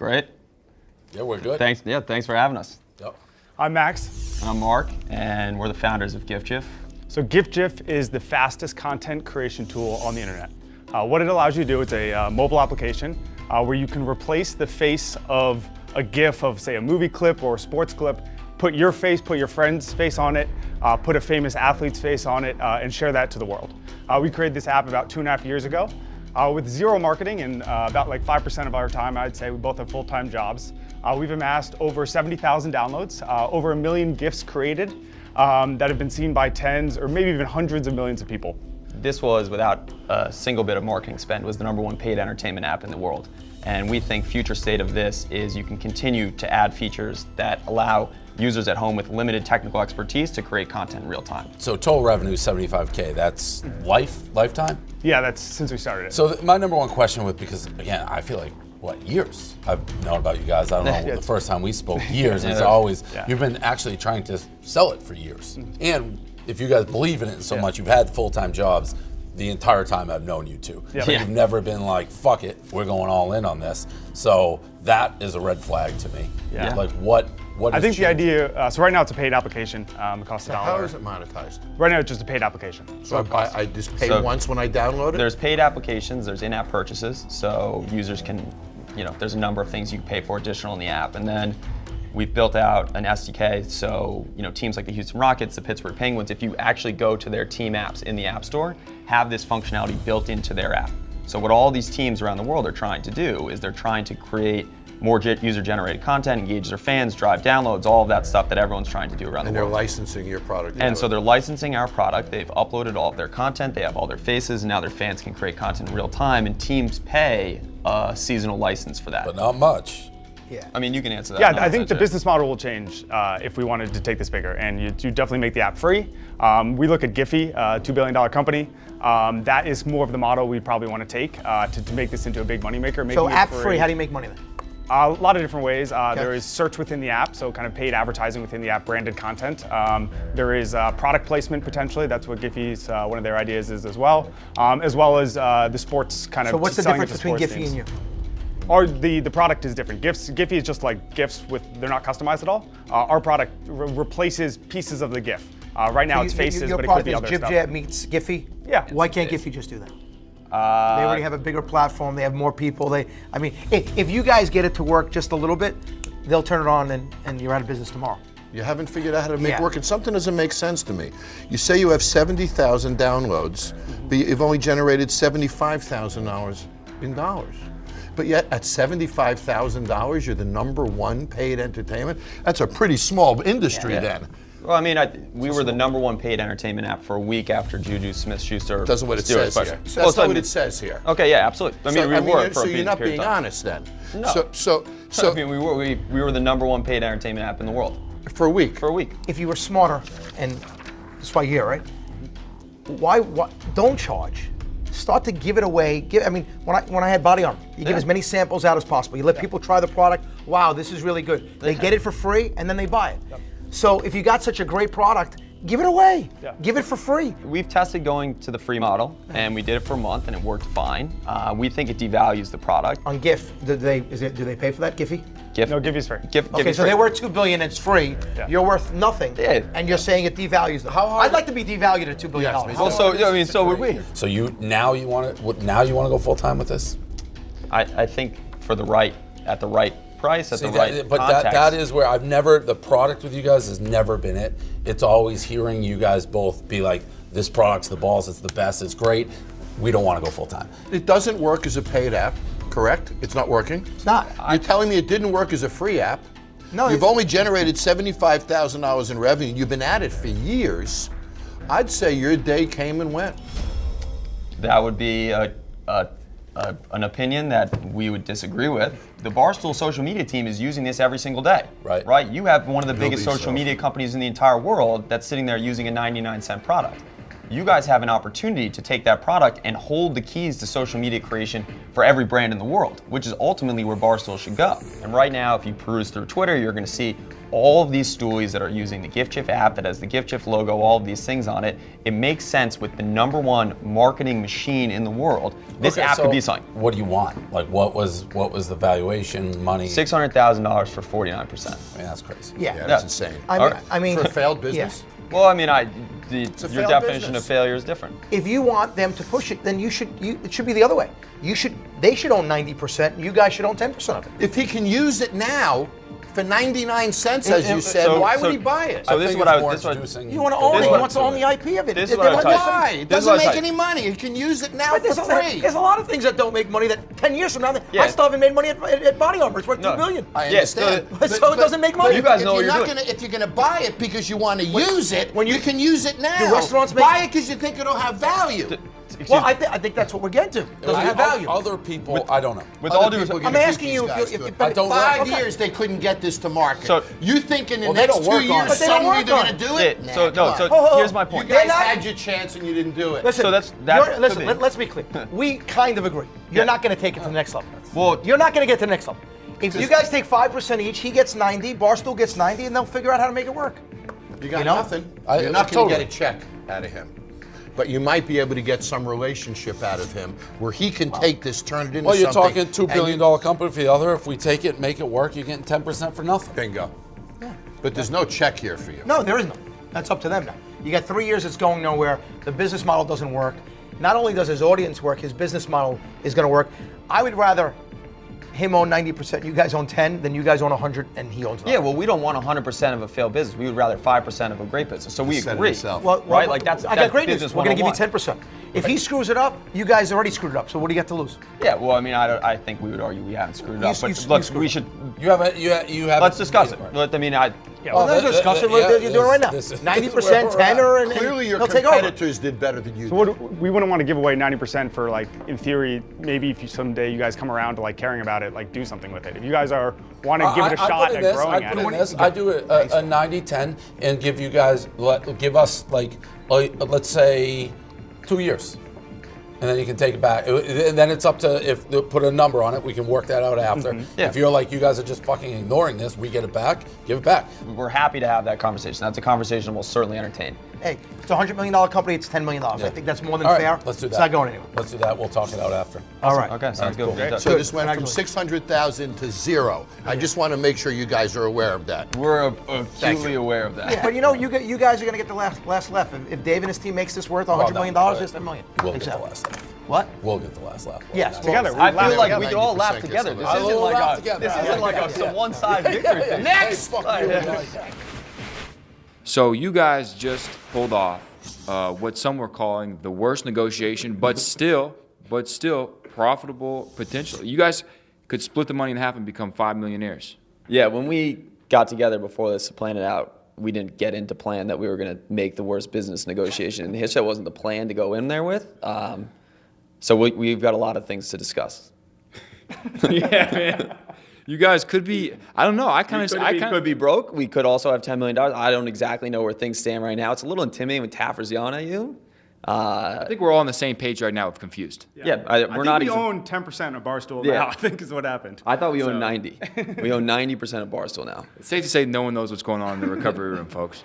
Great. Yeah, we're good. Thanks for having us. Yep. I'm Max. I'm Mark, and we're the founders of GifJif. So GifJif is the fastest content creation tool on the internet. What it allows you to do, it's a mobile application where you can replace the face of a GIF of, say, a movie clip or a sports clip, put your face, put your friend's face on it, put a famous athlete's face on it, and share that to the world. We created this app about 2.5 years ago with zero marketing and about like 5% of our time, I'd say. We both have full-time jobs. We've amassed over 70,000 downloads, over 1 million GIFs created that have been seen by tens or maybe even hundreds of millions of people. This was, without a single bit of marketing spend, was the #1 paid entertainment app in the world. And we think future state of this is you can continue to add features that allow users at home with limited technical expertise to create content in real time. So total revenue is 75K. That's lifetime? Yeah, that's since we started it. So my #1 question with, because again, I feel like, what, years I've known about you guys. I don't know, the first time we spoke, years. And it's always, you've been actually trying to sell it for years. And if you guys believe in it so much, you've had full-time jobs the entire time I've known you two. Yeah. You've never been like, fuck it, we're going all in on this. So that is a red flag to me. Yeah. Like what I think the idea, so right now it's a paid application. It costs $1. How is it monetized? Right now it's just a paid application. So I just pay once when I download it? There's paid applications, there's in-app purchases, so users can, there's a number of things you can pay for additional in the app. And then we've built out an SDK, so teams like the Houston Rockets, the Pittsburgh Penguins, if you actually go to their team apps in the App Store, have this functionality built into their app. So what all these teams around the world are trying to do is they're trying to create more user-generated content, engage their fans, drive downloads, all of that stuff that everyone's trying to do around the world. And they're licensing your product. And so they're licensing our product, they've uploaded all of their content, they have all their faces, and now their fans can create content in real time, and teams pay a seasonal license for that. But not much. Yeah. I mean, you can answer that. Yeah, I think the business model will change if we wanted to take this bigger, and you definitely make the app free. We look at Giphy, a $2 billion company. That is more of the model we probably want to take to make this into a big moneymaker. So app free, how do you make money then? A lot of different ways. There is search within the app, so kind of paid advertising within the app, branded content. There is product placement potentially. That's what Giphy's, one of their ideas is as well as the sports kind of. So what's the difference between Giphy and you? Or the product is different. Giphy is just like GIFs they're not customized at all. Our product replaces pieces of the GIF. Right now it's faces, but it could be other stuff. GifJif meets Giphy? Yeah. Why can't Giphy just do that? They already have a bigger platform, they have more people. If you guys get it to work just a little bit, they'll turn it on and you're out of business tomorrow. You haven't figured out how to make it work, and something doesn't make sense to me. You say you have 70,000 downloads, but you've only generated $75,000 in dollars. But yet at $75,000, you're the #1 paid entertainment? That's a pretty small industry then. Well, I mean, we were the #1 paid entertainment app for a week after Juju Smith-Schuster. That's what it says here. That's not what it says here. Okay, yeah, absolutely. I mean, we were for a so you're not being period of time. honest then. No. So I mean, we were the #1 paid entertainment app in the world for a week. For a week. If you were smarter, and that's why you're here, right? Why don't charge? Start to give it away. When I had Body Armor, you give as many samples out as possible. You let people try the product. Wow, this is really good. They get it for free, and then they buy it. Yep. So if you got such a great product, give it away. Yeah. Give it for free. We've tested going to the free model, and we did it for a month, and it worked fine. We think it devalues the product. On GIF, do they pay for that, Giphy? No, Giphy's free. Okay, so they're worth $2 billion, it's free. Yeah. You're worth nothing, and you're saying it devalues them. I'd like to be devalued at $2 billion. Yes, well, so would we. So now you want to go full time with this? I think at the right price, at the right but context. that is where the product with you guys has never been it. It's always hearing you guys both be like, this product's the balls, it's the best, it's great. We don't want to go full time. It doesn't work as a paid app, correct? It's not working? It's not. You're telling me it didn't work as a free app? No. You've only generated $75,000 in revenue. You've been at it for years. I'd say your day came and went. That would be an opinion that we would disagree with. The Barstool social media team is using this every single day. Right? You have one of the biggest social media companies in the entire world that's sitting there using a 99-cent product. you guys have an opportunity to take that product and hold the keys to social media creation for every brand in the world, which is ultimately where Barstool should go. And right now, if you peruse through Twitter, you're going to see all of these stoolies that are using the GifJif app that has the GifJif logo, all of these things on it. It makes sense with the #1 marketing machine in the world. This app could be something. What do you want? Like, what was the valuation, money? $600,000 for 49%. I mean, that's crazy. Yeah. That's insane. I mean, For a failed business? Well, I mean, a your failed definition business. of failure is different. if you want them to push it, then it should be the other way. They should own 90%, and you guys should own 10% of it. If he can use it now for 99 cents, as you said, So- why so- would he buy it? So this is think what it's I more this is what- introducing- You want to own This it. is He what- wants to own the IP of it. this is what I would tell you. Why? It This is doesn't what I make tell any you. money. He can use it now But for free. there's a lot of things that don't make money that 10 years from now, Yeah. I still haven't made money at Body Armor. It's worth No. $2 billion. I Yeah, understand. so it doesn't make money. You guys know what if you're not doing. if you're gonna buy it because you want to use it, when you can use it now. Do restaurants make- buy it because you think it'll have value. Well, I think that's what we're getting to. Does it have value? Other people, I don't know. With Other all due people respect, are gonna I'm beat asking these you guys if to it. I don't know. 5 Okay. years they couldn't get this to market. So- you think in the Well, they next don't 2 work on years it. But they don't suddenly work they're on going to it. do it? Yeah, so Nah, no, come so on. Oh, here's my You point. guys They're not- had your chance and you didn't do it. Listen, So that's- listen. could be. Let's be clear. We kind of agree. You're not going to take it to the next level. Well- you're not going to get to the next level. If you guys take 5% each, he gets 90, Barstool gets 90, and they'll figure out how to make it work. You got You know? nothing. I- You're not going to totally. get a check out of him. But you might be able to get some relationship out of him where he can take this, turn it into Well, you're something. talking $2 billion company for the other. If we take it, make it work, you're getting 10% for nothing. Bingo. But there's no check here for you. No, there is no. That's up to them now. You got 3 years, it's going nowhere. The business model doesn't work. Not only does his audience work, his business model is going to work. I would rather him own 90%, you guys own 10, than you guys own 100 and he owns 90. Yeah, well, we don't want 100% of a failed business. We would rather 5% of a great business. So we Said it agree, himself. right? Like that's I got great news. business We're going to give you 101. 10%. If he screws it up, you guys already screwed it up. So what do you got to lose? Yeah, well, I mean, I think we would argue we haven't screwed it up, You but screwed look, we it. should. You have. Let's discuss it. Right. I mean, I. Well, let's discuss it. You're doing it right now. this is 90%, where we're at. 10, and Clearly your he'll take over. competitors did better than you So did. we wouldn't want to give away 90% for, like, in theory, maybe if someday you guys come around to like caring about it, like do something with it. If you guys want to give it a shot at growing at it. I do a 90-10 and give you guys, give us like, let's say 2 years. And then you can take it back. And then it's up to, if they put a number on it, we can work that out after. Yeah. If you're like, you guys are just fucking ignoring this, we get it back, give it back. We're happy to have that conversation. That's a conversation we'll certainly entertain. Hey, it's a $100 million company, it's $10 million. I think that's more than All right, fair. let's do that. It's not going anywhere. Let's do that. We'll talk it out after. All right. Okay, sounds good. cool. We'll get So that. this went from Congratulations. 600,000 to 0. I just want to make sure you guys are aware of that. We're Thank acutely you. aware of that. But you know, you guys are going to get the last laugh. If Dave and his team makes this worth $100 million, it's $1 million. We'll get the Exactly. last laugh. What? We'll get the last laugh. Yes. Together. I Laugh feel like together. we could all 90% laugh gets together. the This laugh. isn't We'll like laugh a together. this Yeah, isn't like yeah, a one-side victory thing. Next! So you guys just pulled off what some were calling the worst negotiation, but still profitable potential. You guys could split the money in half and become 5 millionaires. Yeah, when we got together before this to plan it out, we didn't get into plan that we were going to make the worst business negotiation in the history. That wasn't the plan to go in there with. So we've got a lot of things to discuss. Yeah, man. You guys could be. I don't know. We could be broke. We could also have $10 million. I don't exactly know where things stand right now. It's a little intimidating when Taffer's yelling at you. I think we're all on the same page right now of confused. Yeah, I we're not. think we own 10% of Barstool Yeah. now, I think is what happened. I thought we owned 90. We own 90% of Barstool now. It's safe to say no one knows what's going on in the recovery room, folks.